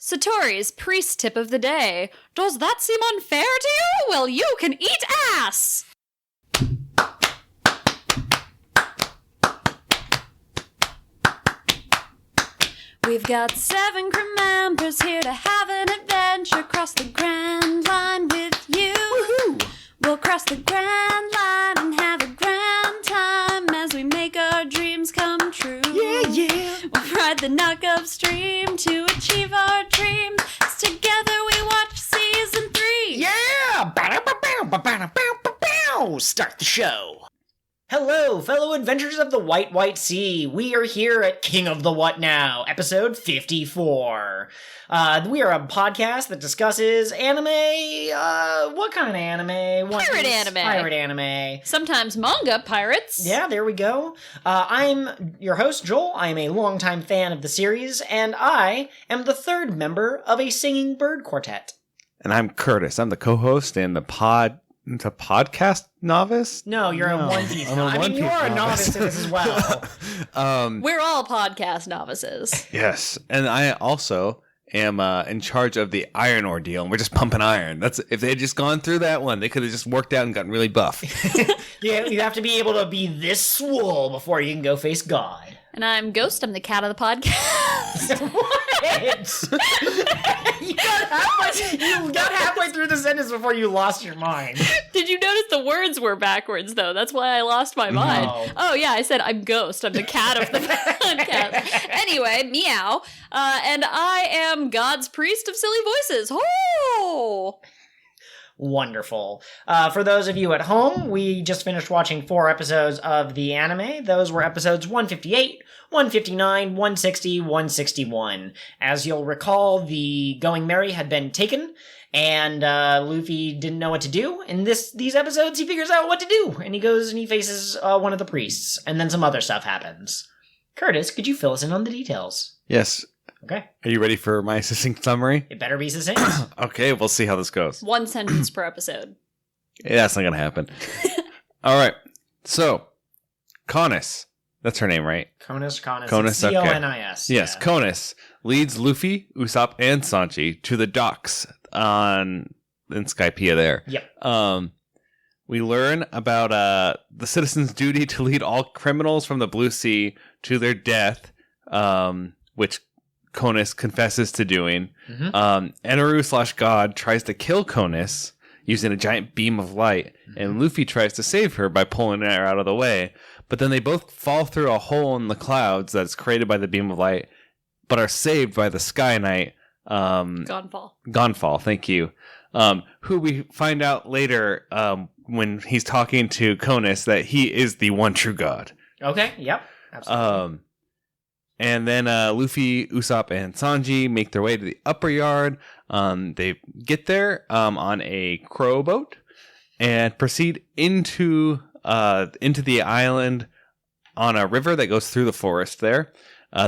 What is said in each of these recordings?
Satori's priest tip of the day. Does that seem unfair to you? Well, you can eat ass! We've got 7 crew members here to have an adventure. Cross the Grand Line with you. Woohoo! We'll cross the Grand Line and have a grand time as we make our dreams come true. Yeah. We'll ride the knock-up stream to achieve our dreams. Together we watch season 3. Yeah! Ba-da-ba-bow, start the show. Hello, fellow adventurers of the White Sea. We are here at King of the What Now, episode 54. We are a podcast that discusses anime, what kind of anime? Pirate anime. Sometimes manga pirates. Yeah, there we go. I'm your host, Joel. I am a longtime fan of the series, and I am the 3rd member of a singing bird quartet. And I'm Curtis. I'm the co-host and the podcast novice? No, you're a One Piece novice. I mean, you are a novice in this as well. We're all podcast novices. Yes. And I also am in charge of the iron ordeal, and we're just pumping iron. That's if they had just gone through that one, they could have just worked out and gotten really buff. Yeah, you have to be able to be this swole before you can go face God. And I'm Ghost. I'm the cat of the podcast. What? You got halfway through the sentence before you lost your mind. Did you notice the words were backwards, though? That's why I lost my mind. No. Oh, yeah, I said I'm Ghost. I'm the cat of the podcast. Anyway, meow. And I am God's priest of silly voices. Oh! Wonderful. For those of you at home, we just finished watching 4 episodes of the anime. Those were episodes 158, 159, 160, 161. As you'll recall, the Going Merry had been taken, and Luffy didn't know what to do. In these episodes, he figures out what to do, and he goes and he faces one of the priests, and then some other stuff happens. Curtis, could you fill us in on the details? Yes. Okay. Are you ready for my succinct summary? It better be succinct. Okay, we'll see how this goes. 1 sentence per episode. Yeah, that's not going to happen. All right. So, Conis. That's her name, right? Conis. Conis, C-O-N-I-S. Yes, yeah. Conis leads Luffy, Usopp, and Sanji to the docks in Skypiea there. Yep. We learn about the citizens' duty to lead all criminals from the Blue Sea to their death, which Conis confesses to doing. Mm-hmm. Eneru/God tries to kill Conis using a giant beam of light, and Luffy tries to save her by pulling her out of the way. But then they both fall through a hole in the clouds that's created by the beam of light, but are saved by the Sky Knight. Gonfall, thank you. Who we find out later when he's talking to Conis that he is the one true God. Okay, yep, absolutely. And then Luffy, Usopp, and Sanji make their way to the upper yard. They get there on a crow boat and proceed into the island on a river that goes through the forest there.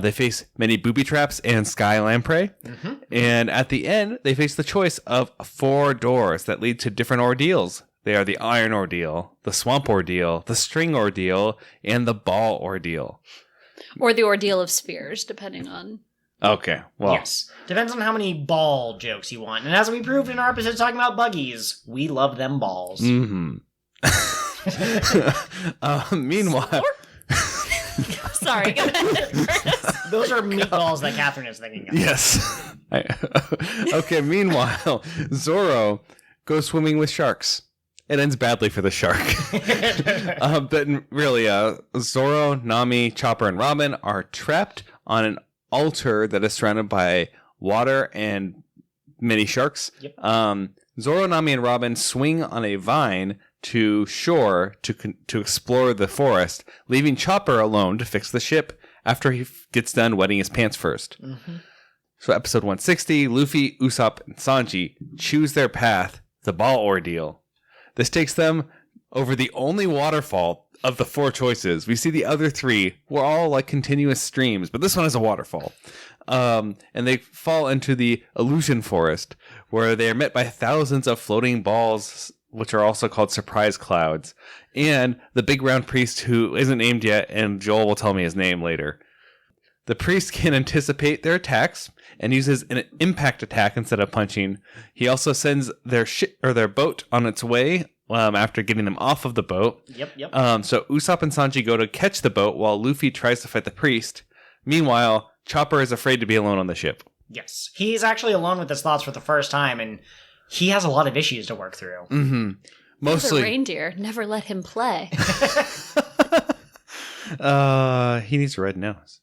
They face many booby traps and sky lamprey. Mm-hmm. And at the end, they face the choice of 4 doors that lead to different ordeals. They are the iron ordeal, the swamp ordeal, the string ordeal, and the ball ordeal. Or the ordeal of spheres, depending on... Okay, well... Yes. Depends on how many ball jokes you want. And as we proved in our episode talking about buggies, we love them balls. Mm-hmm. Meanwhile... Sorry, go ahead. Those are meatballs that Catherine is thinking of. Yes. Okay, meanwhile, Zoro goes swimming with sharks. It ends badly for the shark. But really, Zoro, Nami, Chopper, and Robin are trapped on an altar that is surrounded by water and many sharks. Yep. Zoro, Nami, and Robin swing on a vine to shore to explore the forest, leaving Chopper alone to fix the ship after he gets done wetting his pants first. Mm-hmm. So episode 160, Luffy, Usopp, and Sanji choose their path, the ball ordeal. This takes them over the only waterfall of the 4 choices. We see the other 3 were all like continuous streams, but this one is a waterfall. And they fall into the illusion forest, where they are met by thousands of floating balls, which are also called surprise clouds, and the big round priest who isn't named yet, and Joel will tell me his name later. The priest can anticipate their attacks and uses an impact attack instead of punching. He also sends their boat on its way after getting them off of the boat. Yep. So Usopp and Sanji go to catch the boat while Luffy tries to fight the priest. Meanwhile, Chopper is afraid to be alone on the ship. Yes. He's actually alone with his thoughts for the first time, and he has a lot of issues to work through. Mm-hmm. Mostly. The reindeer. Never let him play. He needs a red nose.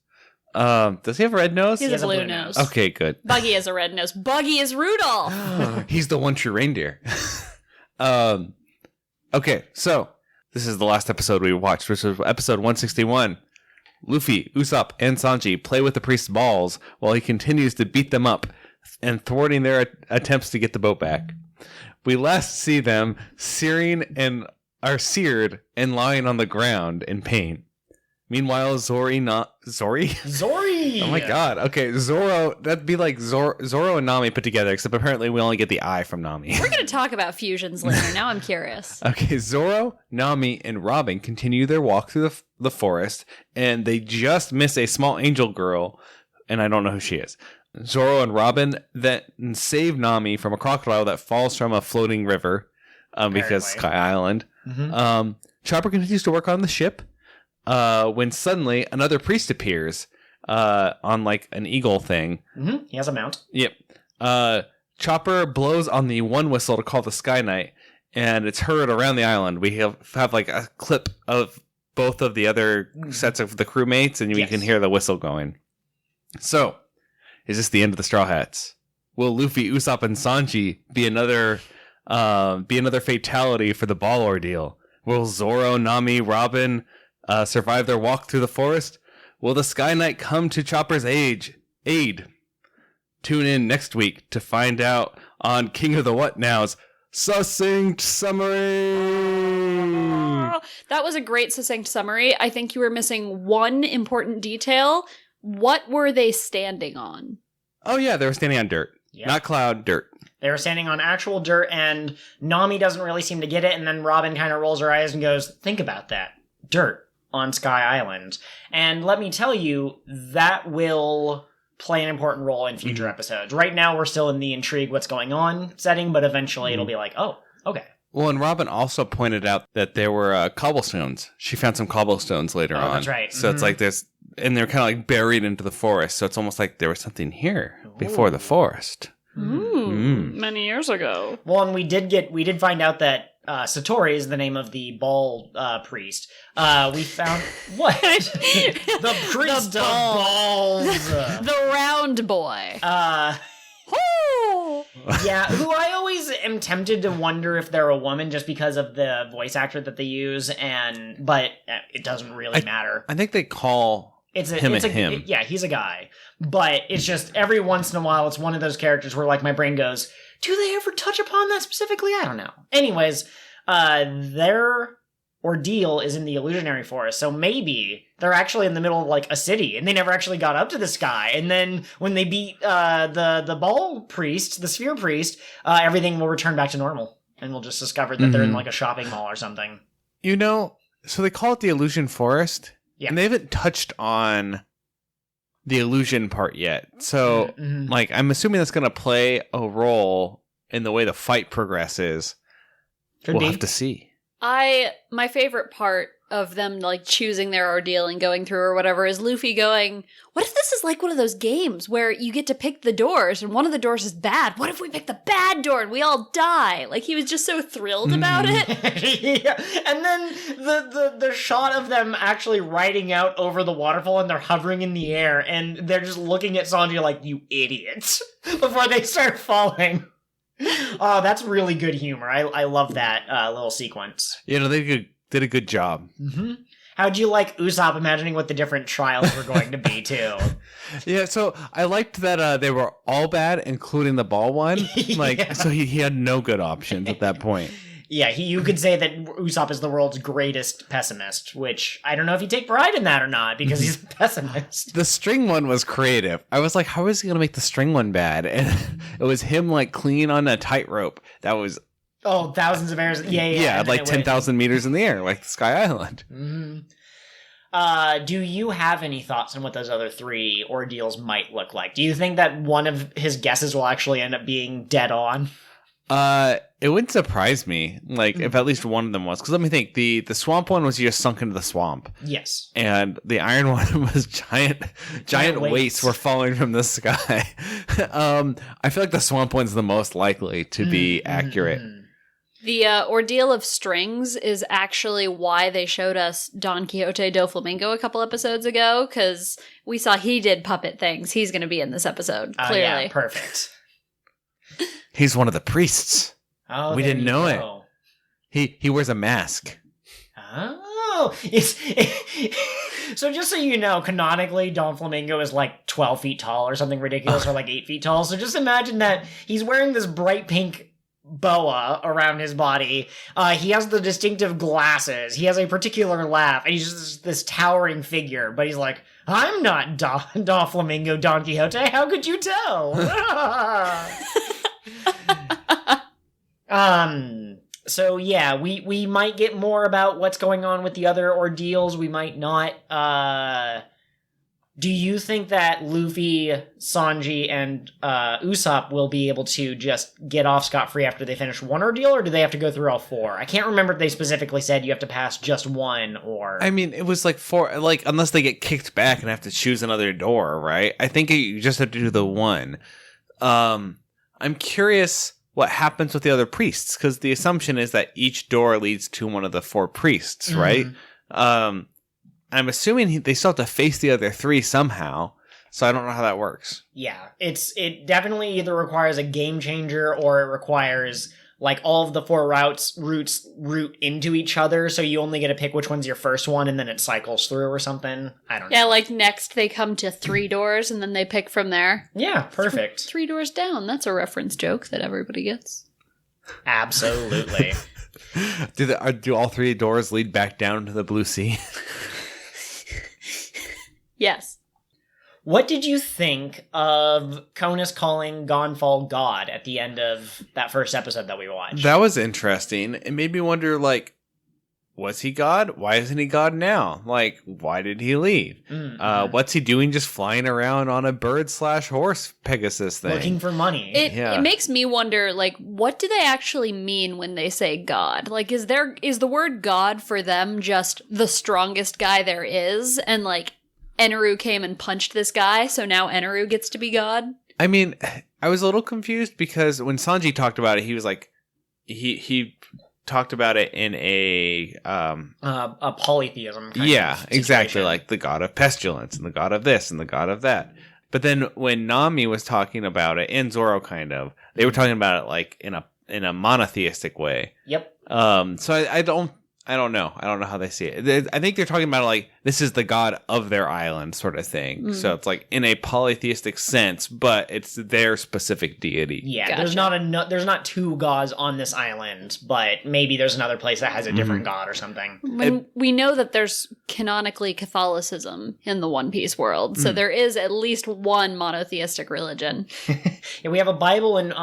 Does he have a red nose? He has a blue nose. Okay, good. Buggy has a red nose. Buggy is Rudolph. He's the one true reindeer. Okay, so this is the last episode we watched, which was episode 161. Luffy, Usopp, and Sanji play with the priest's balls while he continues to beat them up and thwarting their attempts to get the boat back. We last see them seared and lying on the ground in pain. Meanwhile, Zori. Oh my god. Okay, Zoro. That'd be like Zoro and Nami put together, except apparently we only get the eye from Nami. We're going to talk about fusions later. Now I'm curious. Okay, Zoro, Nami, and Robin continue their walk through the forest, and they just miss a small angel girl, and I don't know who she is. Zoro and Robin then save Nami from a crocodile that falls from a floating river, because Sky Island. Mm-hmm. Chopper continues to work on the ship. When suddenly another priest appears on like an eagle thing. Mm-hmm. He has a mount. Yep. Chopper blows on the one whistle to call the Sky Knight, and it's heard around the island. We have like a clip of both of the other sets of the crewmates, and we can hear the whistle going. So, is this the end of the Straw Hats? Will Luffy, Usopp, and Sanji be another fatality for the ball ordeal? Will Zoro, Nami, Robin survive their walk through the forest? Will the Sky Knight come to Chopper's aid? Tune in next week to find out on King of the What Now's succinct summary. That was a great succinct summary. I think you were missing one important detail. What were they standing on? Oh yeah, they were standing on dirt. Yep. Not cloud, dirt. They were standing on actual dirt, and Nami doesn't really seem to get it, and then Robin kind of rolls her eyes and goes, think about that. Dirt on Sky Island. And let me tell you, that will play an important role in future episodes. Right now, we're still in the intrigue what's going on setting, but eventually it'll be like, oh, okay. Well, and Robin also pointed out that there were cobblestones. She found some cobblestones later on. That's right. So it's like this, and they're kind of like buried into the forest. So it's almost like there was something here before the forest. Many years ago. Well, and we did find out that Satori is the name of the ball priest. We found what? The priest of balls. The round boy. Yeah, who I always am tempted to wonder if they're a woman just because of the voice actor that they use, but it doesn't really matter. I think they call him. Yeah, he's a guy. But it's just every once in a while, it's one of those characters where like my brain goes, do they ever touch upon that specifically? I don't know. Anyways, their ordeal is in the illusionary forest, so maybe they're actually in the middle of like a city, and they never actually got up to the sky. And then when they beat the ball priest, the sphere priest, everything will return back to normal, and we'll just discover that they're in like a shopping mall or something. You know, so they call it the illusion forest, and they haven't touched on the illusion part yet. So, like, I'm assuming that's going to play a role in the way the fight progresses. We'll have to see. My favorite part of them like choosing their ordeal and going through or whatever is Luffy going, what if this is like one of those games where you get to pick the doors and one of the doors is bad? What if we pick the bad door and we all die? Like, he was just so thrilled about it. Yeah. And then the shot of them actually riding out over the waterfall, and they're hovering in the air, and they're just looking at Sanji like, you idiots, before they start falling. Oh, that's really good humor. I love that little sequence. You know, they did a good job. Mm-hmm. How'd you like Usopp imagining what the different trials were going to be, too? Yeah, so I liked that they were all bad, including the ball one. Like, so he had no good options at that point. Yeah, you could say that Usopp is the world's greatest pessimist, which I don't know if you take pride in that or not, because he's a pessimist. The string one was creative. I was like, how is he going to make the string one bad? And it was him, like, clinging on a tightrope. That was... Oh, thousands of airs. Yeah. Yeah, like 10,000 meters in the air, like Sky Island. Mm-hmm. Do you have any thoughts on what those other 3 ordeals might look like? Do you think that one of his guesses will actually end up being dead on? It wouldn't surprise me, like, if at least one of them was. Because let me think, the swamp one was you just sunk into the swamp. Yes. And the iron one was giant weights were falling from the sky. I feel like the swamp one's the most likely to be accurate. The ordeal of strings is actually why they showed us Don Quixote do Flamingo a couple episodes ago, because we saw he did puppet things. He's going to be in this episode, clearly. Yeah, perfect. He's one of the priests. Oh, we didn't know it. He wears a mask. Oh, so just so you know, canonically, Don Flamingo is like 12 feet tall or something ridiculous, or like 8 feet tall. So just imagine that he's wearing this bright pink boa around his body. He has the distinctive glasses. He has a particular laugh, and he's just this towering figure. But he's like, I'm not Don Flamingo Don Quixote. How could you tell? So yeah, we might get more about what's going on with the other ordeals. We might not. Do you think that Luffy, Sanji, and Usopp will be able to just get off scot-free after they finish one ordeal, or do they have to go through all 4? I can't remember if they specifically said you have to pass just one, or... I mean, it was like 4, like, unless they get kicked back and have to choose another door, right? I think you just have to do the one. I'm curious what happens with the other priests, because the assumption is that each door leads to one of the 4 priests, right? I'm assuming they still have to face the other 3 somehow, so I don't know how that works. Yeah, it definitely either requires a game changer, or it requires, like, all of the 4 routes route into each other, so you only get to pick which one's your first one, and then it cycles through or something. I don't know. Yeah, like next they come to 3 doors, and then they pick from there. Yeah, perfect. 3 doors down. That's a reference joke that everybody gets. Absolutely. Do all 3 doors lead back down to the Blue Sea? Yes. What did you think of Conus calling Gonfall God at the end of that first episode that we watched? That was interesting. It made me wonder, like, was he God? Why isn't he God now? Like, why did he leave? What's he doing just flying around on a bird/horse Pegasus thing? Looking for money. It makes me wonder, like, what do they actually mean when they say God? Like, is the word God for them just the strongest guy there is? And, like, Eneru came and punched this guy, so now Eneru gets to be God? I mean, I was a little confused because when Sanji talked about it, he was like, he talked about it in a polytheism kind of exactly, like the god of pestilence and the god of this and the god of that. But then when Nami was talking about it, and Zoro kind of, they were talking about it like in a monotheistic way. Yep. So I don't know. I don't know how they see it. I think they're talking about like, this is the god of their island sort of thing. So it's like in a polytheistic sense, but it's their specific deity. Yeah, Gotcha. there's not 2 gods on this island, but maybe there's another place that has a different god or something. When we know that there's canonically Catholicism in the One Piece world, so there is at least one monotheistic religion. Yeah, we have a Bible, and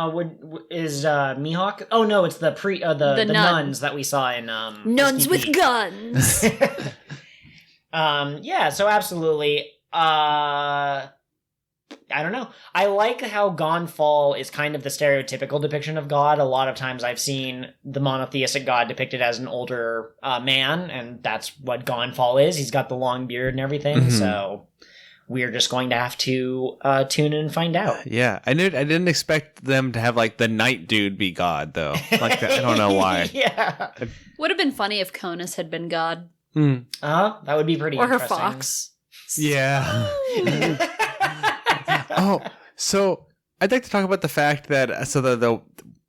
is Mihawk? Oh no, it's the nuns that we saw in Nuns with guns. Yeah, so absolutely. I don't know. I like how Gonfall is kind of the stereotypical depiction of God. A lot of times I've seen the monotheistic God depicted as an older man, and that's what Gonfall is. He's got the long beard and everything, so we're just going to have to tune in and find out. Yeah, I didn't expect them to have like the night dude be God though. Like I don't know why. Yeah, Would have been funny if Conus had been God. That would be pretty. Or her interesting. fox. Yeah. Oh, so I'd like to talk about the fact that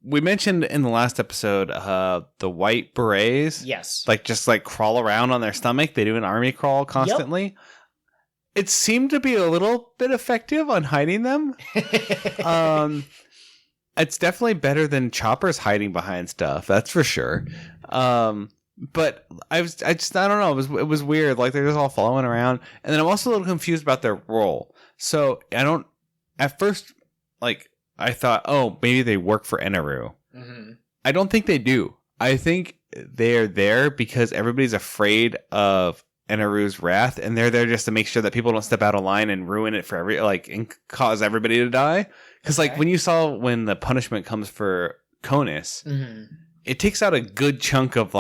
we mentioned in the last episode the white berets. Yes. Like just like crawl around on their stomach. They do an army crawl constantly. Yep. It seemed to be a little bit effective on hiding them. It's definitely better than Chopper's hiding behind stuff. That's for sure. But I don't know. It was weird. Like they're just all following around. And then I'm also a little confused about their role. So at first, like I thought, oh, maybe they work for Eneru. I don't think they do. I think they're there because everybody's afraid of Eneru's wrath, and they're there just to make sure that people don't step out of line and ruin it for and cause everybody to die. Because when you saw when the punishment comes for Conus, it takes out a good chunk of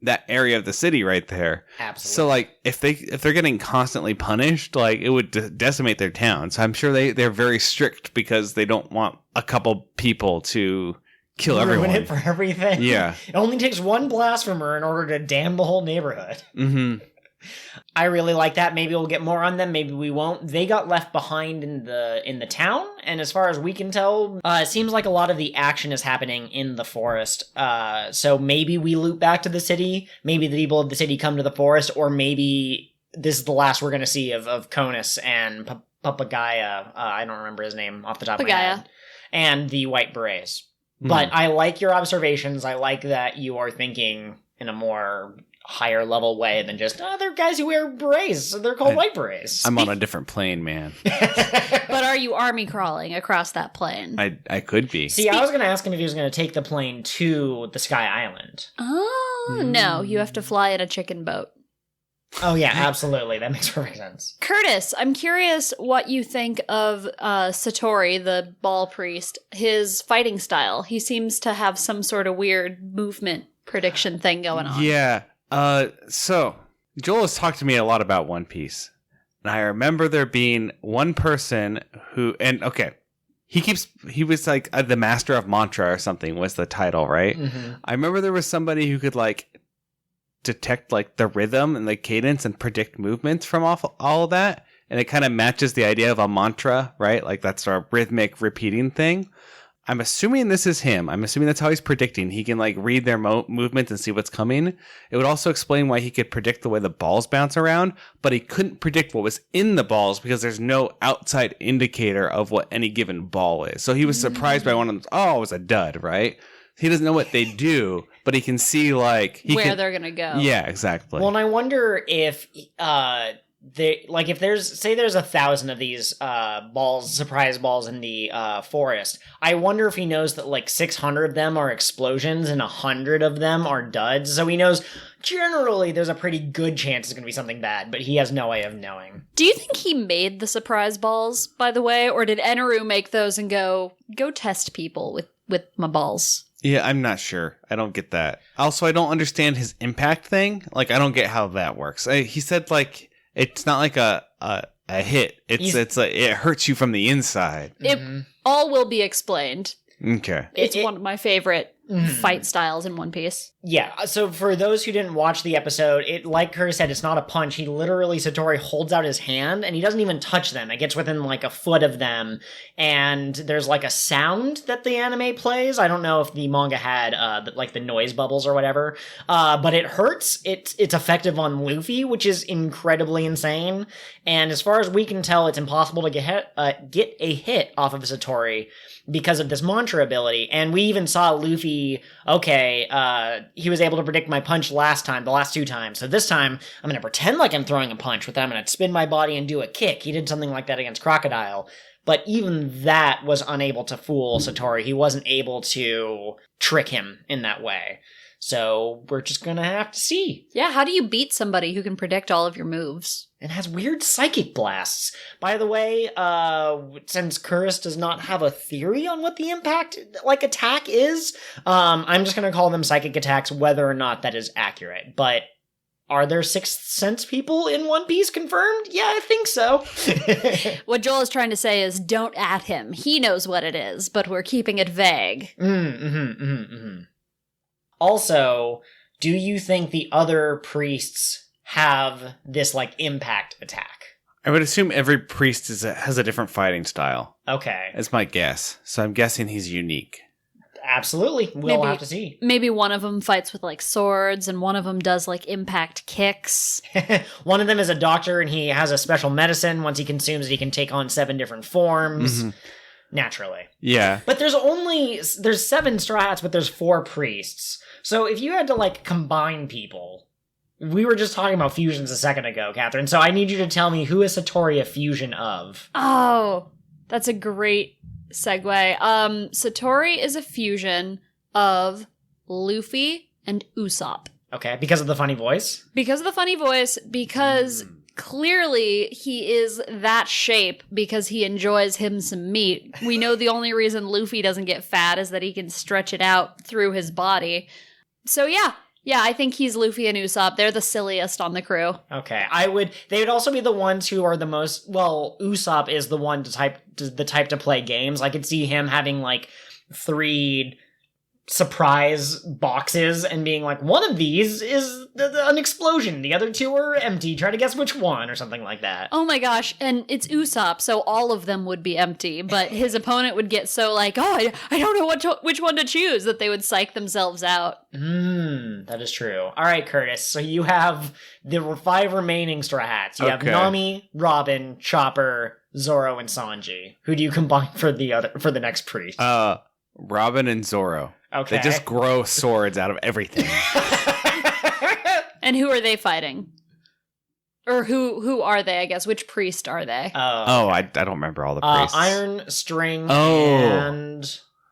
that area of the city right there. Absolutely. So if they're getting constantly punished, it would decimate their town. So I'm sure they're very strict because they don't want a couple people to kill everyone. Ruin it for everything. Yeah. It only takes one blasphemer in order to damn the whole neighborhood. Mm-hmm. I really like that. Maybe we'll get more on them. Maybe we won't. They got left behind in the town, and as far as we can tell, it seems like a lot of the action is happening in the forest. So maybe we loop back to the city. Maybe the people of the city come to the forest, or maybe this is the last we're going to see of Conus and Papagaya. I don't remember his name off the top of my head. And the White Berets. But I like your observations. I like that you are thinking in a more higher level way than just, they're guys who wear berets, so they're called White Berets. I'm on a different plane, man. But are you army crawling across that plane? I could be. See, I was going to ask him if he was going to take the plane to the Sky Island. Oh, no. You have to fly in a chicken boat. Oh, yeah, absolutely. That makes perfect sense. Curtis, I'm curious what you think of Satori, the ball priest, his fighting style. He seems to have some sort of weird movement prediction thing going on. Yeah. So Joel has talked to me a lot about One Piece. And I remember there being one person who, he was the master of mantra or something was the title, right? Mm-hmm. I remember there was somebody who could detect the rhythm and the cadence and predict movements from all of that. And it kind of matches the idea of a mantra, right? That's a rhythmic repeating thing. I'm assuming this is him. I'm assuming that's how he's predicting. He can read their movements and see what's coming. It would also explain why he could predict the way the balls bounce around, but he couldn't predict what was in the balls because there's no outside indicator of what any given ball is. So he was surprised by one of them. Oh, it was a dud, right? He doesn't know what they do, but he can see where they're gonna go. Yeah, exactly. Well, and I wonder if if there's 1,000 of these surprise balls in the forest, I wonder if he knows that 600 of them are explosions and 100 of them are duds. So he knows generally there's a pretty good chance it's going to be something bad, but he has no way of knowing. Do you think he made the surprise balls, by the way, or did Eneru make those and go test people with my balls? Yeah, I'm not sure. I don't get that. Also, I don't understand his impact thing. I don't get how that works. He said it's not a hit. It hurts you from the inside. It all will be explained. Okay. It's one of my favorite fight styles in One Piece. Yeah, so for those who didn't watch the episode, like Curtis said, it's not a punch. Satori holds out his hand, and he doesn't even touch them. It gets within a foot of them, and there's a sound that the anime plays. I don't know if the manga had the noise bubbles or whatever, but it hurts. It's effective on Luffy, which is incredibly insane, and as far as we can tell, it's impossible to get a hit off of Satori because of this mantra ability. And we even saw Luffy, he was able to predict my punch the last 2 times. So this time, I'm going to pretend like I'm throwing a punch with that. I'm going to spin my body and do a kick. He did something like that against Crocodile. But even that was unable to fool Satori. He wasn't able to trick him in that way. So we're just going to have to see. Yeah, how do you beat somebody who can predict all of your moves? It has weird psychic blasts. By the way, since Curtis does not have a theory on what the impact attack is, I'm just going to call them psychic attacks, whether or not that is accurate. But are there Sixth Sense people in One Piece confirmed? Yeah, I think so. What Joel is trying to say is don't at him. He knows what it is, but we're keeping it vague. Also, do you think the other priests have this impact attack? I would assume every priest has a different fighting style. Okay. That's my guess. So I'm guessing he's unique. Absolutely. We'll have to see. Maybe one of them fights with swords and one of them does impact kicks. One of them is a doctor and he has a special medicine. Once he consumes it, he can take on 7 different forms. Mm-hmm. Naturally. Yeah. But there's 7 strats, but there's 4 priests. So if you had to combine people, we were just talking about fusions a second ago, Catherine, so I need you to tell me who is Satori a fusion of? Oh, that's a great segue. Satori is a fusion of Luffy and Usopp. Okay, because of the funny voice? Because of the funny voice, because clearly he is that shape because he enjoys him some meat. We know the only reason Luffy doesn't get fat is that he can stretch it out through his body. So yeah, I think he's Luffy and Usopp. They're the silliest on the crew. Okay, they would also be the ones who are the most, well, Usopp is the type to play games. I could see him having like 3 surprise boxes and being like, one of these is an explosion, the other 2 are empty, try to guess which one, or something like that. Oh my gosh, and it's Usopp, so all of them would be empty, but his opponent would get so like, oh, I don't know which one to choose, that they would psych themselves out. That is true. All right, Curtis, so you have the 5 remaining Straw Hats. You have Nami, Robin, Chopper, Zoro, and Sanji. Who do you combine for the next priest? Robin and Zoro. Okay. They just grow swords out of everything. And who are they fighting? Or who are they, I guess? Which priest are they? I don't remember all the priests. Iron, String, and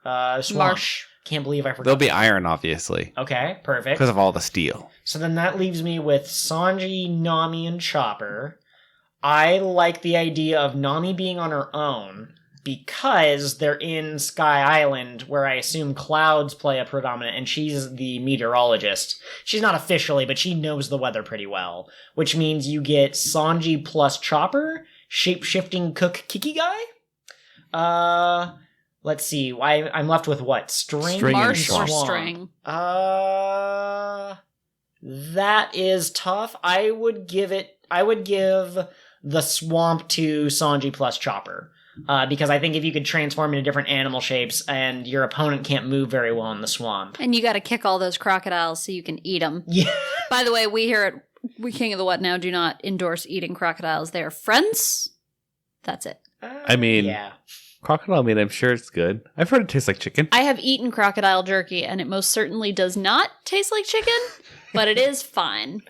Swamp. Marsh. Can't believe I forgot. They'll be iron, obviously. Okay, perfect. Because of all the steel. So then that leaves me with Sanji, Nami, and Chopper. I like the idea of Nami being on her own, because they're in Sky Island, where I assume clouds play a predominant, and she's the meteorologist. She's not officially, but she knows the weather pretty well, which means you get Sanji plus Chopper, shape-shifting cook Kiki guy. Let's see, I'm left with what? String Marsh and or Swamp. String? That is tough. I would give the Swamp to Sanji plus Chopper. Because I think if you could transform into different animal shapes and your opponent can't move very well in the swamp. And you gotta kick all those crocodiles so you can eat them. Yeah. By the way, we here at King of the What Now do not endorse eating crocodiles. They are friends. That's it. I mean, yeah. Crocodile meat, I'm sure it's good. I've heard it tastes like chicken. I have eaten crocodile jerky, and it most certainly does not taste like chicken, but it is fine.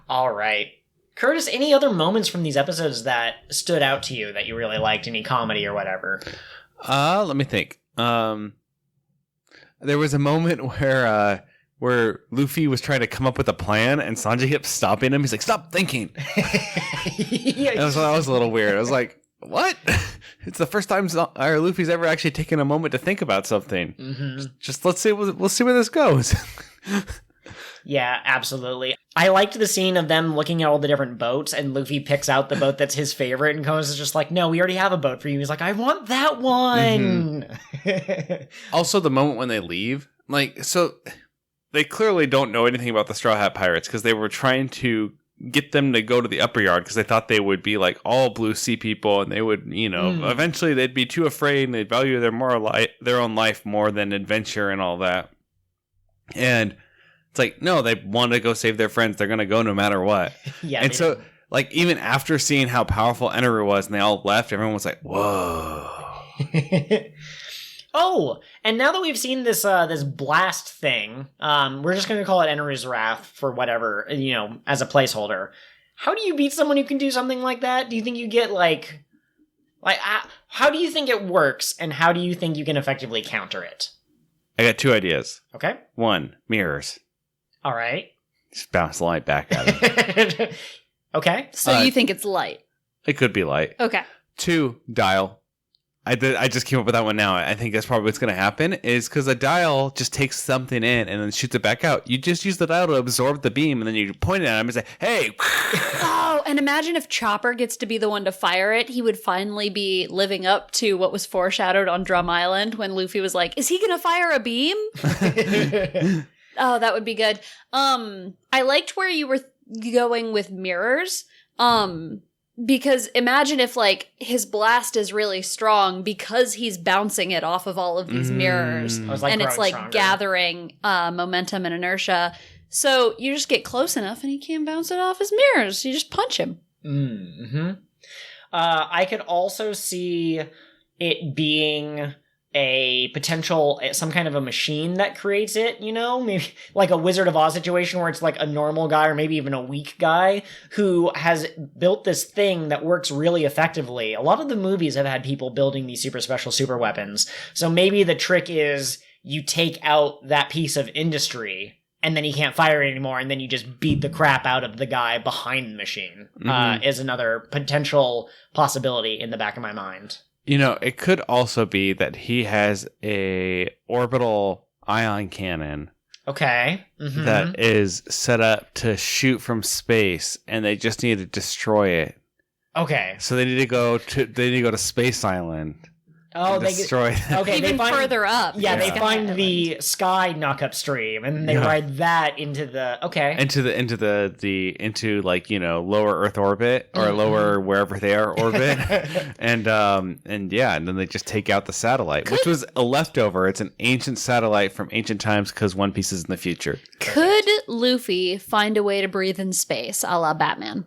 All right. Curtis, any other moments from these episodes that stood out to you that you really liked, any comedy or whatever? Let me think. There was a moment where Luffy was trying to come up with a plan, and Sanji kept stopping him. He's like, "Stop thinking." Yeah, that was a little weird. I was like, "What?" It's the first time Luffy's ever actually taken a moment to think about something. Mm-hmm. Just let's see where this goes. Yeah, absolutely. I liked the scene of them looking at all the different boats, and Luffy picks out the boat that's his favorite, and Konos is just like, no, we already have a boat for you. He's like, I want that one! Mm-hmm. Also, the moment when they leave, so they clearly don't know anything about the Straw Hat Pirates, because they were trying to get them to go to the upper yard, because they thought they would be like all Blue Sea people, and they would, eventually they'd be too afraid, and they'd value their own life more than adventure and all that. And it's like, no, they want to go save their friends. They're going to go no matter what. Yeah. And so, even after seeing how powerful Eneru was and they all left, everyone was like, whoa. Oh, and now that we've seen this this blast thing, we're just going to call it Eneru's Wrath for whatever, as a placeholder. How do you beat someone who can do something like that? Do you think you get, how do you think it works, and how do you think you can effectively counter it? I got 2 ideas. Okay. 1, mirrors. All right. Just bounce light back at it. Okay. So you think it's light? It could be light. Okay. 2, dial. I just came up with that one now. I think that's probably what's going to happen, is because a dial just takes something in and then shoots it back out. You just use the dial to absorb the beam, and then you point it at him and say, hey! Oh, and imagine if Chopper gets to be the one to fire it. He would finally be living up to what was foreshadowed on Drum Island when Luffy was like, is he going to fire a beam? Oh, that would be good. I liked where you were going with mirrors. Because imagine if, his blast is really strong because he's bouncing it off of all of these mirrors. And it's, stronger. Gathering momentum and inertia. So you just get close enough and he can't bounce it off his mirrors. You just punch him. Mm-hmm. I could also see it being a potential, some kind of a machine that creates it, maybe like a Wizard of Oz situation where it's like a normal guy or maybe even a weak guy who has built this thing that works really effectively. A lot of the movies have had people building these super special super weapons. So maybe the trick is you take out that piece of industry and then he can't fire it anymore, and then you just beat the crap out of the guy behind the machine, is another potential possibility in the back of my mind. You know, it could also be that he has a orbital ion cannon Okay. that is set up to shoot from space, and they just need to destroy it. Okay. So they need to go to Space Island. Oh, and destroy it. Okay, Even further up. Yeah, they Sky find Island. the sky knock up stream, and they ride that into the into like, you know, lower Earth orbit or lower wherever they are orbit, and then they just take out the satellite, which was a leftover. It's an ancient satellite from ancient times because One Piece is in the future. Could Luffy find a way to breathe in space, a la Batman?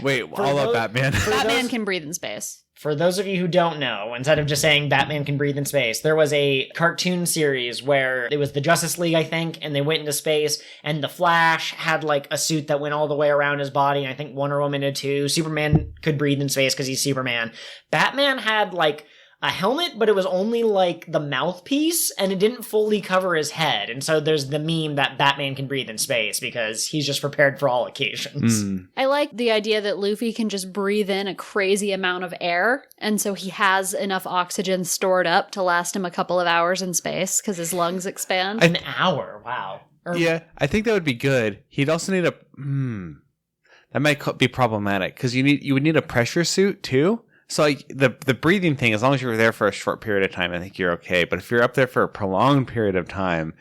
Wait, all of Batman. Batman can breathe in space. For those of you who don't know, instead of just saying Batman can breathe in space, there was a cartoon series where it was the Justice League, I think, and they went into space, and the Flash had like a suit that went all the way around his body, and I think Wonder Woman did too. Superman could breathe in space because he's Superman. Batman had like a helmet, but it was only like the mouthpiece, and it didn't fully cover his head. And so there's the meme that Batman can breathe in space because he's just prepared for all occasions. I like the idea that Luffy can just breathe in a crazy amount of air, and so he has enough oxygen stored up to last him a couple of hours in space because his lungs expand. An hour, wow. Yeah, I think that would be good. He'd also need that might be problematic because you would need a pressure suit too. So like the breathing thing, as long as you're there for a short period of time, I think you're okay. But if you're up there for a prolonged period of time,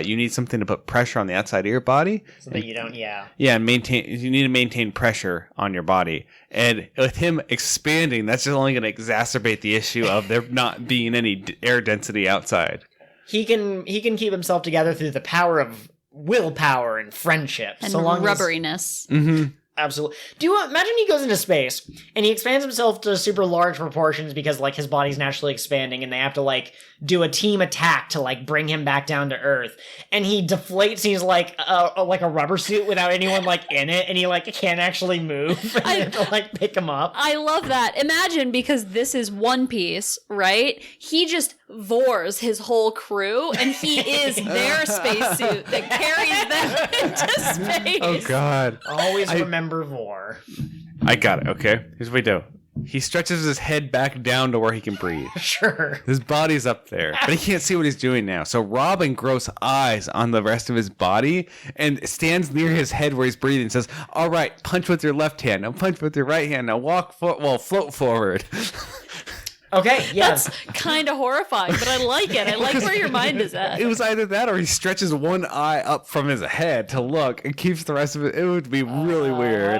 you need something to put pressure on the outside of your body. So that you don't, yeah. Yeah, you need to maintain pressure on your body. And with him expanding, that's just only going to exacerbate the issue of there not being any air density outside. He can keep himself together through the power of willpower and friendship. And so long rubberiness. Absolutely. Do you imagine he goes into space and he expands himself to super large proportions because like his body's naturally expanding and they have to like do a team attack to like bring him back down to Earth, and he deflates. He's like a rubber suit without anyone like in it, and he like can't actually move. And they have to like pick him up. I love that. Imagine, because this is One Piece, right? He just vores his whole crew, and he is their spacesuit that carries them into space. Oh, God. Always remember Vor. I got it, okay? Here's what we do. He stretches his head back down to where he can breathe. Sure. His body's up there, but he can't see what he's doing now. So Robin grows eyes on the rest of his body and stands near his head where he's breathing and says, all right, punch with your left hand. Now punch with your right hand. Now float forward. Okay, yeah. That's kind of horrifying, but I like it. I like where your mind is at. It was either that or he stretches one eye up from his head to look and keeps the rest of it. It would be really weird.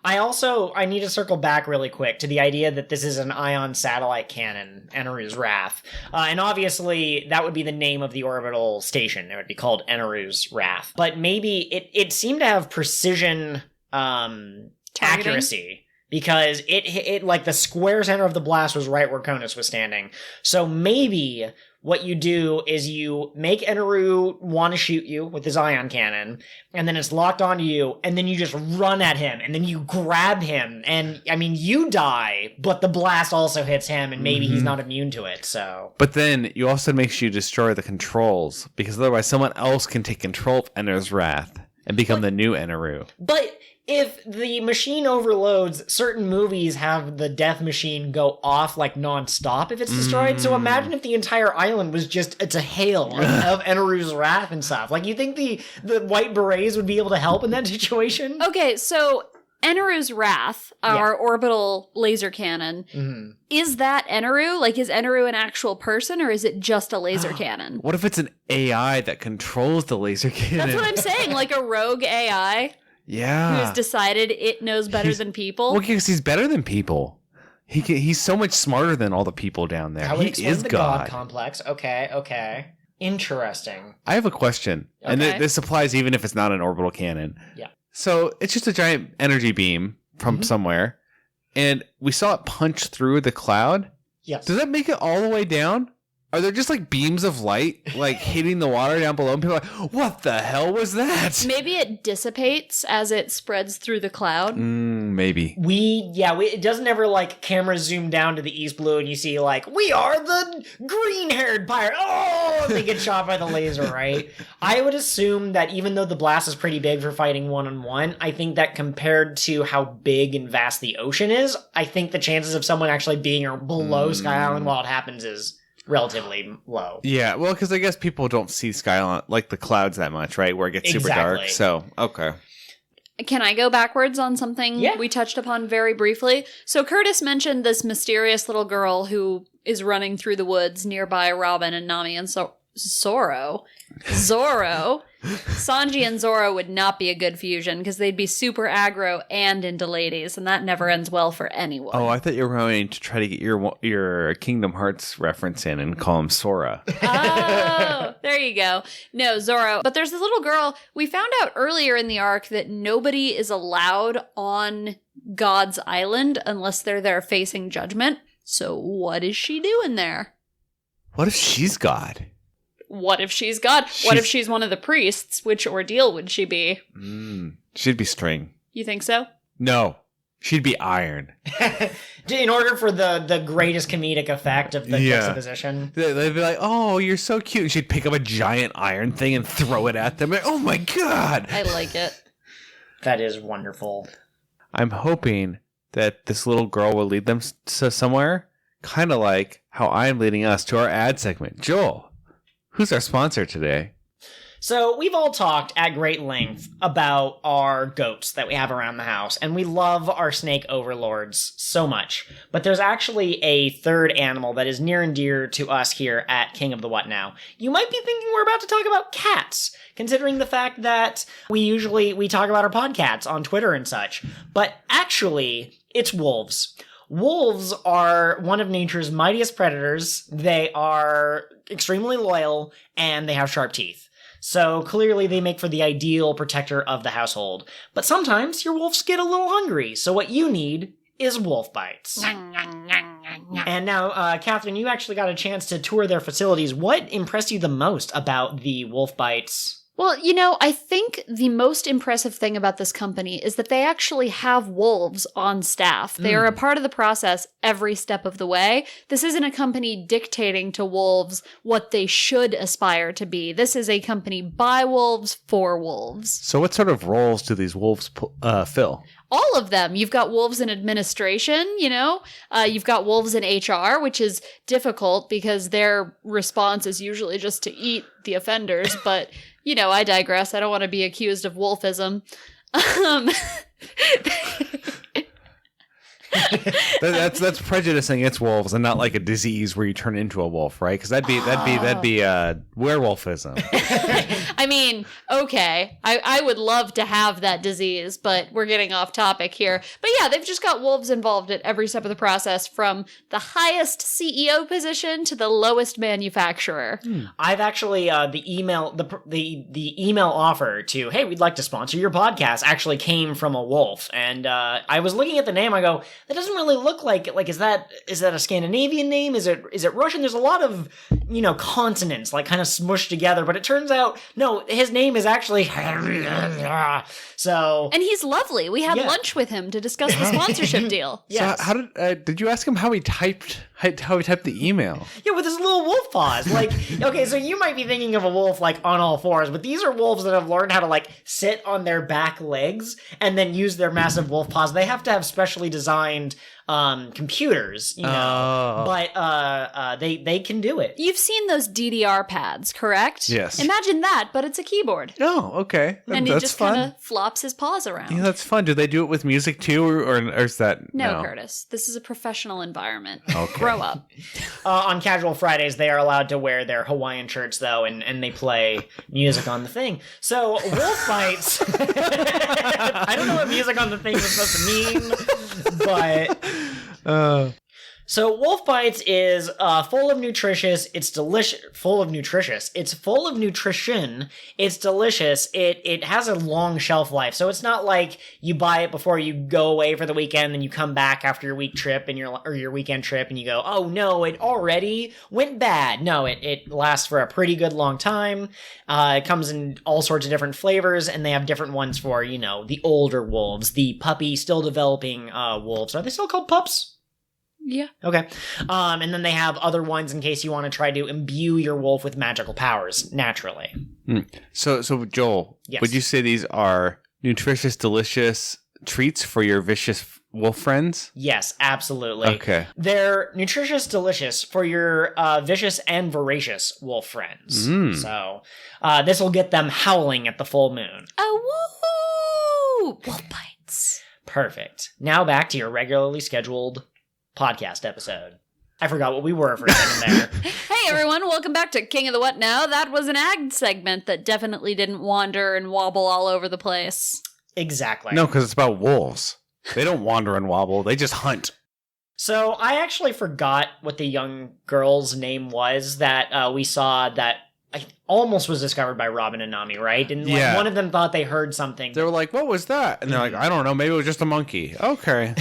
I need to circle back really quick to the idea that this is an ion satellite cannon, Eneru's Wrath. And obviously, that would be the name of the orbital station. It would be called Eneru's Wrath. But maybe it seemed to have precision accuracy. Because it like the square center of the blast was right where Konus was standing. So maybe what you do is you make Eneru want to shoot you with his ion cannon, and then it's locked onto you, and then you just run at him, and then you grab him, and I mean, you die, but the blast also hits him, and maybe he's not immune to it, so. But then you also make sure you destroy the controls, because otherwise someone else can take control of Eneru's Wrath and become the new Eneru. But if the machine overloads, certain movies have the death machine go off like nonstop if it's destroyed. So imagine if the entire island was it's a hail of Eneru's Wrath and stuff. Like, you think the white berets would be able to help in that situation? Okay, so Eneru's Wrath, our orbital laser cannon, is that Eneru? Like, is Eneru an actual person, or is it just a laser cannon? What if it's an AI that controls the laser cannon? That's what I'm saying, like a rogue AI. Yeah. Who's decided it knows better than people. Well, because he's better than people. He's so much smarter than all the people down there. That would He explain is the God complex. Okay. Interesting. I have a question. Okay. And this applies even if it's not an orbital cannon. Yeah. So it's just a giant energy beam from somewhere. And we saw it punch through the cloud. Yes. Does that make it all the way down? Are there just like beams of light like hitting the water down below and people are like, what the hell was that? Maybe it dissipates as it spreads through the cloud. Maybe. It doesn't ever like camera zoom down to the East Blue and you see like, we are the green-haired pirate. Oh, and they get shot by the laser, right? I would assume that even though the blast is pretty big for fighting one-on-one, I think that compared to how big and vast the ocean is, I think the chances of someone actually being below Sky Island while it happens is relatively low. Yeah, well, because I guess people don't see Skyline like the clouds that much, right? Where it gets super dark. So, okay. Can I go backwards on something we touched upon very briefly? So Curtis mentioned this mysterious little girl who is running through the woods nearby Robin and Nami and Zoro. Sanji and Zoro would not be a good fusion because they'd be super aggro and into ladies, and that never ends well for anyone. Oh, I thought you were going to try to get your Kingdom Hearts reference in and call him Sora. Oh, there you go. No, Zoro. But there's this little girl. We found out earlier in the arc that nobody is allowed on God's Island unless they're there facing judgment. So what is she doing there? What if she's God? What if she's God? What if she's one of the priests? Which ordeal would she be? She'd be string. You think so? No. She'd be iron. In order for the greatest comedic effect of the juxtaposition. They'd be like, oh, you're so cute. And she'd pick up a giant iron thing and throw it at them. Like, oh my God. I like it. That is wonderful. I'm hoping that this little girl will lead them to somewhere, kind of like how I'm leading us to our ad segment. Joel, who's our sponsor today? So we've all talked at great length about our goats that we have around the house, and we love our snake overlords so much. But there's actually a third animal that is near and dear to us here at King of the What Now. You might be thinking we're about to talk about cats, considering the fact that we talk about our podcasts on Twitter and such. But actually, it's wolves. Wolves are one of nature's mightiest predators. They are extremely loyal, and they have sharp teeth. So clearly they make for the ideal protector of the household. But sometimes your wolves get a little hungry, so what you need is wolf bites. And now, Catherine, you actually got a chance to tour their facilities. What impressed you the most about the wolf bites? Well, I think the most impressive thing about this company is that they actually have wolves on staff. They are a part of the process every step of the way. This isn't a company dictating to wolves what they should aspire to be. This is a company by wolves for wolves. So what sort of roles do these wolves fill? All of them. You've got wolves in administration, you've got wolves in HR, which is difficult because their response is usually just to eat the offenders. But, I digress. I don't want to be accused of wolfism. That's prejudicing against wolves and not like a disease where you turn into a wolf, right? Because that'd be werewolfism. I mean, okay, I would love to have that disease, but we're getting off topic here. But yeah, they've just got wolves involved at every step of the process, from the highest CEO position to the lowest manufacturer. I've actually the email offer to, hey, we'd like to sponsor your podcast, actually came from a wolf, and I was looking at the name. I go, that doesn't really look like is that a Scandinavian name? Is it Russian? There's a lot of consonants like kind of smushed together, but it turns out no, his name is actually so. And he's lovely. We had lunch with him to discuss the sponsorship deal. Yes. So how did you ask him how he typed the email? Yeah, with his little wolf paws. Like, okay, so you might be thinking of a wolf like on all fours, but these are wolves that have learned how to like sit on their back legs and then use their massive wolf paws. They have to have specially designed computers, but they can do it. You've seen those DDR pads, correct? Yes. Imagine that, but it's a keyboard. Oh, okay. And he just kind of flops his paws around. Yeah, that's fun. Do they do it with music too, or is that no, Curtis? This is a professional environment. Okay. Grow up. On Casual Fridays, they are allowed to wear their Hawaiian shirts, though, and they play music on the thing. So, wolf bites. I don't know what music on the thing is supposed to mean, but So Wolf Bites is full of nutritious. It's delicious. Full of nutritious. It's full of nutrition. It's delicious. It has a long shelf life. So it's not like you buy it before you go away for the weekend and you come back after your week trip and your weekend trip and you go, oh no, it already went bad. No, it lasts for a pretty good long time. It comes in all sorts of different flavors, and they have different ones for, the older wolves, the puppy, still developing wolves. Are they still called pups? Yeah. Okay. And then they have other ones in case you want to try to imbue your wolf with magical powers naturally. So Joel, Yes. would you say these are nutritious, delicious treats for your vicious wolf friends? Yes, absolutely. Okay. They're nutritious, delicious for your vicious and voracious wolf friends. So this will get them howling at the full moon. Oh, woo! Wolf Bites. Perfect. Now back to your regularly scheduled podcast episode. I forgot what we were for a second there. Hey everyone, welcome back to King of the What Now. That was an ag segment that definitely didn't wander and wobble all over the place. Exactly. No, because it's about wolves. They don't wander and wobble. They just hunt. So I actually forgot what the young girl's name was that we saw that almost was discovered by Robin and Nami, right? And one of them thought they heard something. They were like, what was that? And they're like, I don't know. Maybe it was just a monkey. Okay.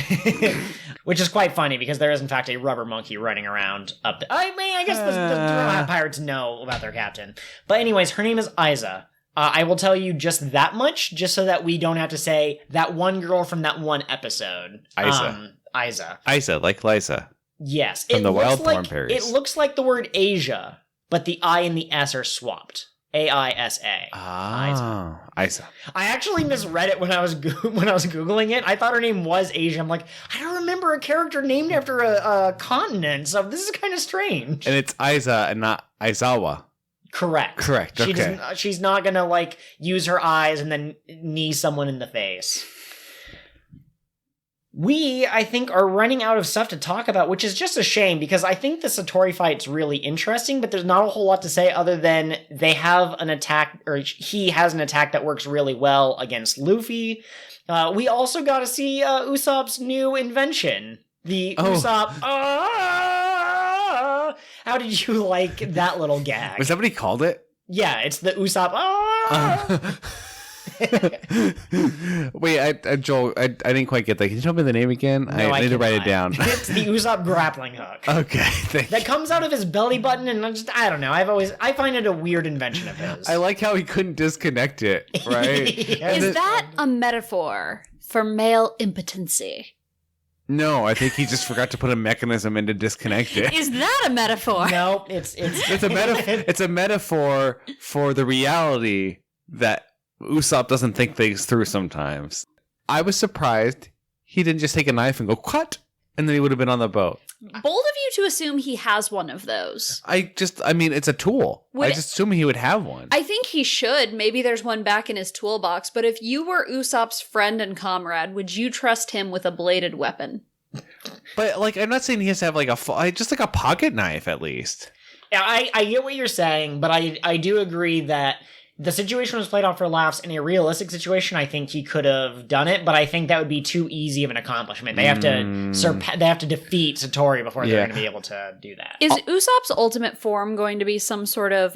Which is quite funny because there is, in fact, a rubber monkey running around up there. I mean, I guess the pirates know about their captain. But anyways, her name is Aiza. I will tell you just that much, just so that we don't have to say that one girl from that one episode. Aiza. Aiza, like Liza. Yes. From the Wild Thorn Thorn Berries. It looks like the word Asia, but the I and the S are swapped. A-I-S-A. Aiza. I actually misread it when I was Googling it. I thought her name was Asia. I'm like, I don't remember a character named after a continent, so this is kind of strange. And it's Aiza and not Aizawa. Correct. Okay. She's not gonna, use her eyes and then knee someone in the face. We, I think, are running out of stuff to talk about, which is just a shame because I think the Satori fight's really interesting, but there's not a whole lot to say other than they have an attack, or he has an attack that works really well against Luffy. We also got to see Usopp's new invention. Usopp. How did you like that little gag? Was that what he called it? Yeah, it's the Usopp. Wait, Joel, I didn't quite get that. Can you tell me the name again? No, I need to write it down. It's the Usopp grappling hook. Okay, that comes out of his belly button, and I don't know. I find it a weird invention of his. I like how he couldn't disconnect it, right? Yeah. Is that a metaphor for male impotency? No, I think he just forgot to put a mechanism in to disconnect it. Is that a metaphor? No, it's a metaphor for the reality that Usopp doesn't think things through sometimes. I was surprised he didn't just take a knife and go, cut, and then he would have been on the boat. Bold of you to assume he has one of those. I mean, it's a tool. I just assume he would have one. I think he should. Maybe there's one back in his toolbox, but if you were Usopp's friend and comrade, would you trust him with a bladed weapon? But, I'm not saying he has to have, just a pocket knife, at least. Yeah, I get what you're saying, but I do agree that the situation was played off for laughs. In a realistic situation, I think he could have done it, but I think that would be too easy of an accomplishment. They have to defeat Satori before they're going to be able to do that. Is Usopp's ultimate form going to be some sort of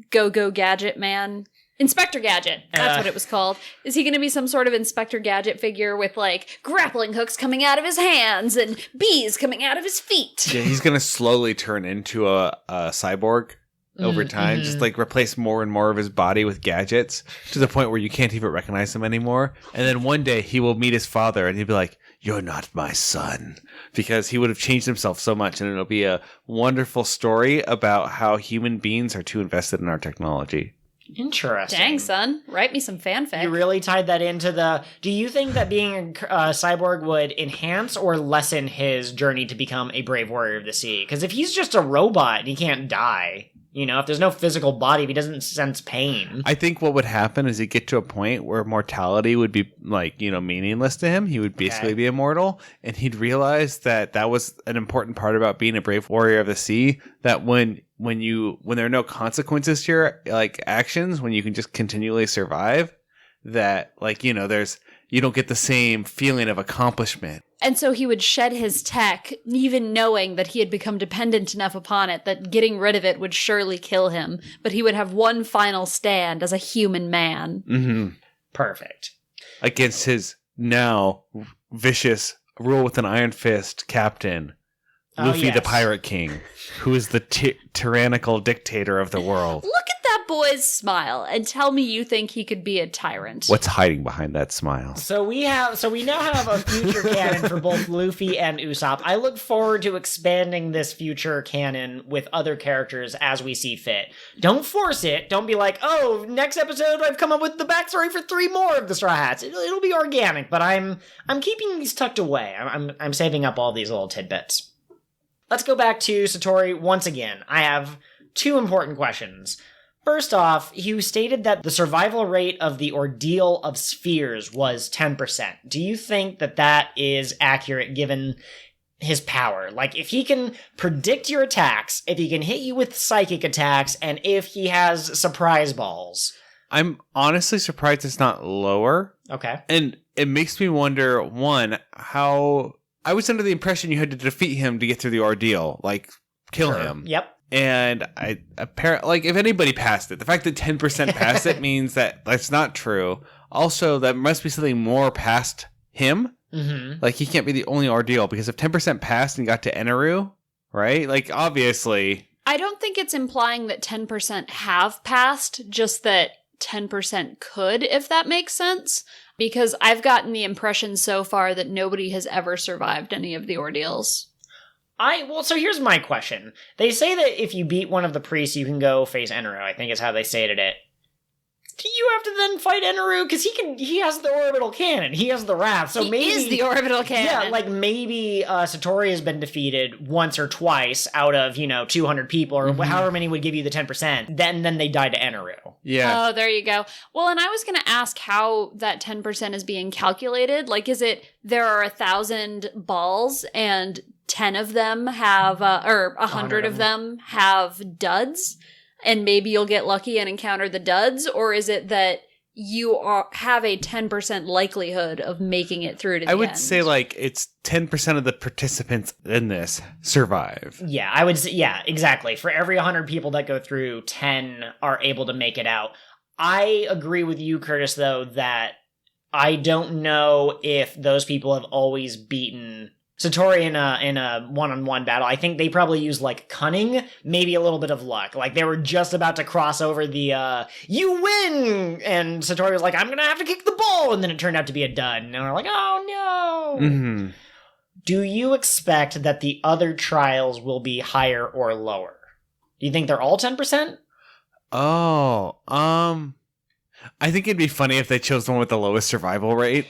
go-go gadget man? Inspector Gadget. That's what it was called. Is he going to be some sort of Inspector Gadget figure with, grappling hooks coming out of his hands and bees coming out of his feet? Yeah, he's going to slowly turn into a cyborg over time, just replace more and more of his body with gadgets to the point where you can't even recognize him anymore. And then one day he will meet his father and he'll be like, "You're not my son," because he would have changed himself so much. And it'll be a wonderful story about how human beings are too invested in our technology. Interesting. Dang, son. Write me some fanfic. You really tied that into do you think that being a cyborg would enhance or lessen his journey to become a brave warrior of the sea? Because if he's just a robot, he can't die. If there's no physical body, if he doesn't sense pain. I think what would happen is he'd get to a point where mortality would be meaningless to him. He would basically be immortal, and he'd realize that was an important part about being a brave warrior of the sea, that when there are no consequences to your actions, when you can just continually survive, that there's you don't get the same feeling of accomplishment. And so he would shed his tech, even knowing that he had become dependent enough upon it that getting rid of it would surely kill him. But he would have one final stand as a human man. Mm-hmm. Perfect. Against his now vicious, rule with an iron fist captain, Luffy the Pirate King, who is the tyrannical dictator of the world. Look at that boy's smile and tell me you think he could be a tyrant. What's hiding behind that smile? So we now have a future canon for both Luffy and Usopp. I look forward to expanding this future canon with other characters as we see fit. Don't force it. Don't be like, oh, next episode I've come up with the backstory for 3 more of the Straw Hats. It'll be organic, but I'm keeping these tucked away. I'm saving up all these little tidbits. Let's go back to Satori once again. I have 2 important questions. First off, you stated that the survival rate of the Ordeal of Spheres was 10%. Do you think that is accurate given his power? Like, if he can predict your attacks, if he can hit you with psychic attacks, and if he has surprise balls? I'm honestly surprised it's not lower. Okay. And it makes me wonder, one, how... I was under the impression you had to defeat him to get through the ordeal, like kill him. Yep. And I apparently, like, if anybody passed it, the fact that 10% passed it means that that's not true. Also, that must be something more past him. Mm-hmm. Like, he can't be the only ordeal because if 10% passed and got to Eneru, right? Like, obviously. I don't think it's implying that 10% have passed, just that 10% could, if that makes sense. Because I've gotten the impression so far that nobody has ever survived any of the ordeals. So here's my question. They say that if you beat one of the priests, you can go face Eneru, I think is how they stated it. Do you have to then fight Eneru? Because he has the orbital cannon. He has the wrath. So maybe he is the orbital cannon. Yeah, like maybe Satori has been defeated once or twice out of, 200 people, or however many would give you the 10%. Then they die to Eneru. Yeah. Oh, there you go. Well, and I was going to ask how that 10% is being calculated. Like, is it there are 1,000 balls and 10 of them have, or 100 of them have duds? And maybe you'll get lucky and encounter the duds? Or is it that you have a 10% likelihood of making it through to the end? I would say, like, it's 10% of the participants in this survive. Yeah, I would say, yeah, exactly. For every 100 people that go through, 10 are able to make it out. I agree with you, Curtis, though, that I don't know if those people have always beaten Satori in a one-on-one battle. I think they probably used, like, cunning, maybe a little bit of luck. Like, they were just about to cross over the, you win! And Satori was like, I'm gonna have to kick the ball! And then it turned out to be a dud. And we're like, oh no! Mm-hmm. Do you expect that the other trials will be higher or lower? Do you think they're all 10%? Oh, I think it'd be funny if they chose the one with the lowest survival rate.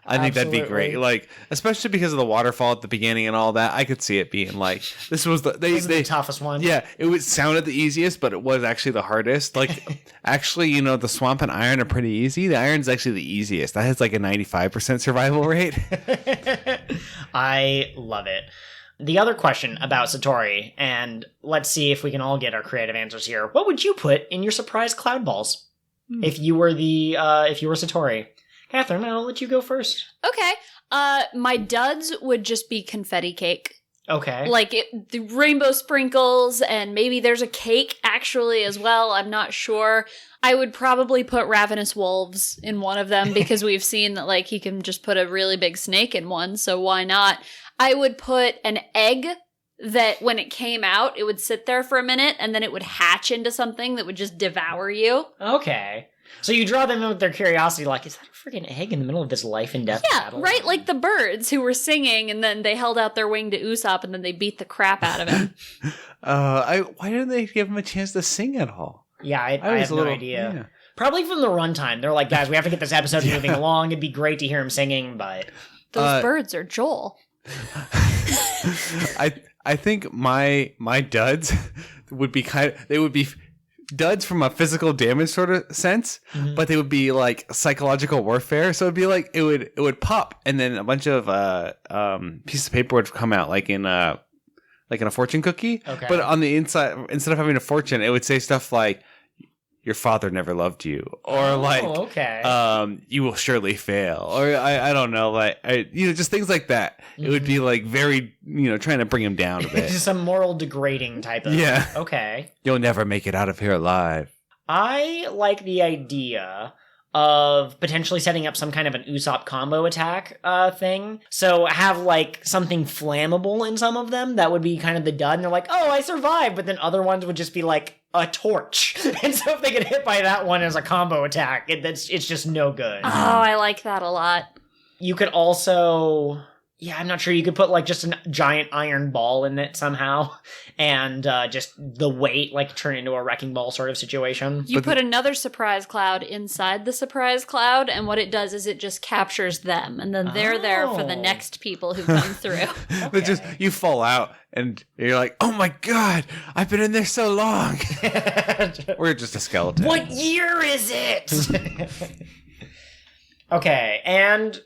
I think that'd be great. Like, especially because of the waterfall at the beginning and all that, I could see it being like, this was the toughest one. Yeah, it sounded the easiest, but it was actually the hardest. Like, actually, the swamp and iron are pretty easy. The iron's actually the easiest. That has like a 95% survival rate. I love it. The other question about Satori, and let's see if we can all get our creative answers here. What would you put in your surprise cloud balls if you were Satori? Catherine, I'll let you go first. Okay. My duds would just be confetti cake. Okay. Like the rainbow sprinkles, and maybe there's a cake actually as well. I'm not sure. I would probably put ravenous wolves in one of them because we've seen that like he can just put a really big snake in one, so why not? I would put an egg that when it came out, it would sit there for a minute and then it would hatch into something that would just devour you. Okay. So you draw them in with their curiosity, like, is that a freaking egg in the middle of this life and death battle? Yeah, right? Like the birds who were singing, and then they held out their wing to Usopp, and then they beat the crap out of him. Why didn't they give him a chance to sing at all? Yeah, I have no idea. Yeah. Probably from the runtime. They're like, guys, we have to get this episode moving along. It'd be great to hear him singing, but... Those birds are Joel. I think my duds would be they would be duds from a physical damage sort of sense, but they would be like psychological warfare. So it'd be like it would pop, and then a bunch of pieces of paper would come out like in a fortune cookie. Okay. But on the inside, instead of having a fortune, it would say stuff like your father never loved you, or okay. you will surely fail, or I don't know, just things like that. It would be like very, trying to bring him down a bit. Just some moral degrading type of. Yeah. Okay. You'll never make it out of here alive. I like the idea of potentially setting up some kind of an Usopp combo attack thing. So have like something flammable in some of them. That would be kind of the dud. And they're like, oh, I survived. But then other ones would just be like a torch. And so if they get hit by that one as a combo attack, it's just no good. Oh, I like that a lot. You could also... Yeah, I'm not sure. You could put like just a giant iron ball in it somehow, and just the weight like turn into a wrecking ball sort of situation. You put another surprise cloud inside the surprise cloud, and what it does is it just captures them, and then they're there for the next people who come through. Okay. You fall out, and you're like, oh my god, I've been in there so long. We're just a skeleton. What year is it? Okay, and...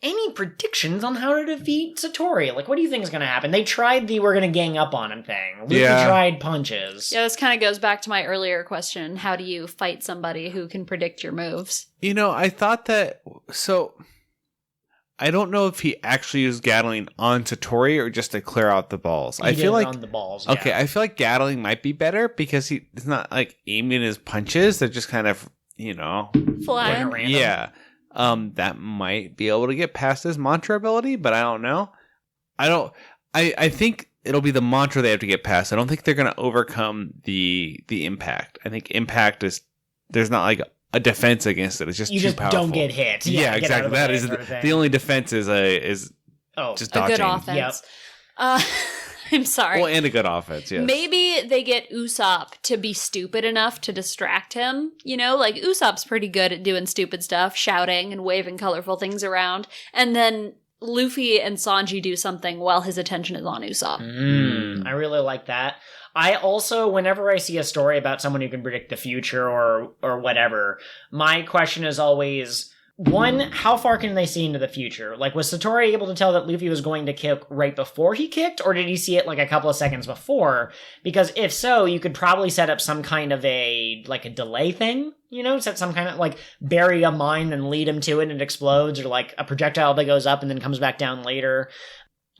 any predictions on how to defeat Satori? Like, what do you think is going to happen? They tried the we're going to gang up on him thing. Luffy tried punches. Yeah, this kind of goes back to my earlier question. How do you fight somebody who can predict your moves? I thought that... So, I don't know if he actually used Gatling on Satori or just to clear out the balls. I feel like on the balls, yeah. Okay, I feel like Gatling might be better because he's not, like, aiming his punches. They're just kind of, flying. Yeah. That might be able to get past his mantra ability, but I don't know. I think it'll be the mantra they have to get past. I don't think they're going to overcome the impact. I think impact there's not like a defense against it. It's just too powerful. Don't get hit. Yeah, exactly. That is the only defense is just dodging. A good offense. Yep. I'm sorry. Well, and a good offense, yes. Maybe they get Usopp to be stupid enough to distract him. Like Usopp's pretty good at doing stupid stuff, shouting and waving colorful things around. And then Luffy and Sanji do something while his attention is on Usopp. I really like that. I also, whenever I see a story about someone who can predict the future or whatever, my question is always... one, how far can they see into the future? Like, was Satori able to tell that Luffy was going to kick right before he kicked, or did he see it like a couple of seconds before? Because if so, you could probably set up some kind of a delay thing, set some kind of, like, bury a mine and lead him to it and it explodes, or like a projectile that goes up and then comes back down later.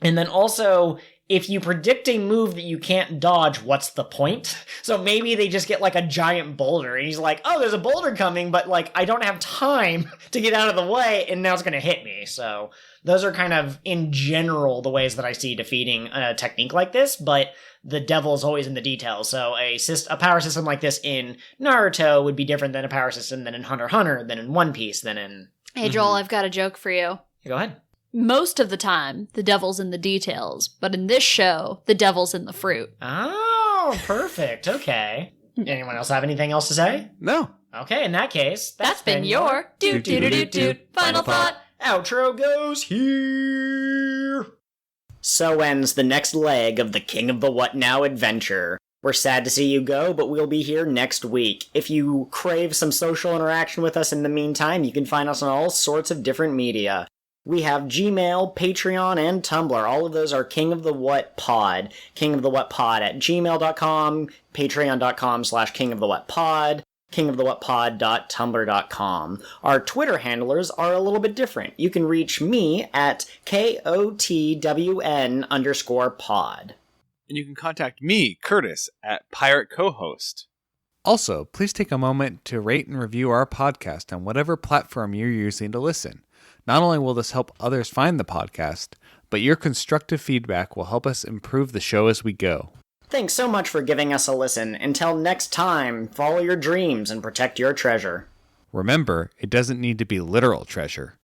And then also... if you predict a move that you can't dodge, what's the point? So maybe they just get like a giant boulder and he's like, oh, there's a boulder coming, but like I don't have time to get out of the way and now it's going to hit me. So those are kind of in general the ways that I see defeating a technique like this, but the devil's always in the details. So a power system like this in Naruto would be different than a power system than in Hunter x Hunter, than in One Piece, than in... Hey Joel, I've got a joke for you. Go ahead. Most of the time, the devil's in the details, but in this show, the devil's in the fruit. Oh, perfect. Okay. Anyone else have anything else to say? No. Okay, in that case, that's been your final thought. Outro goes here. So ends the next leg of the King of the What Now adventure. We're sad to see you go, but we'll be here next week. If you crave some social interaction with us in the meantime, you can find us on all sorts of different media. We have Gmail, Patreon, and Tumblr. All of those are KingOfTheWhatPod. KingOfTheWhatPod at gmail.com, patreon.com/KingOfTheWhatPod, KingOfTheWhatPod.tumblr.com. Our Twitter handlers are a little bit different. You can reach me at KOTWN_pod. And you can contact me, Curtis, at Pirate Co-host. Also, please take a moment to rate and review our podcast on whatever platform you're using to listen. Not only will this help others find the podcast, but your constructive feedback will help us improve the show as we go. Thanks so much for giving us a listen. Until next time, follow your dreams and protect your treasure. Remember, it doesn't need to be literal treasure.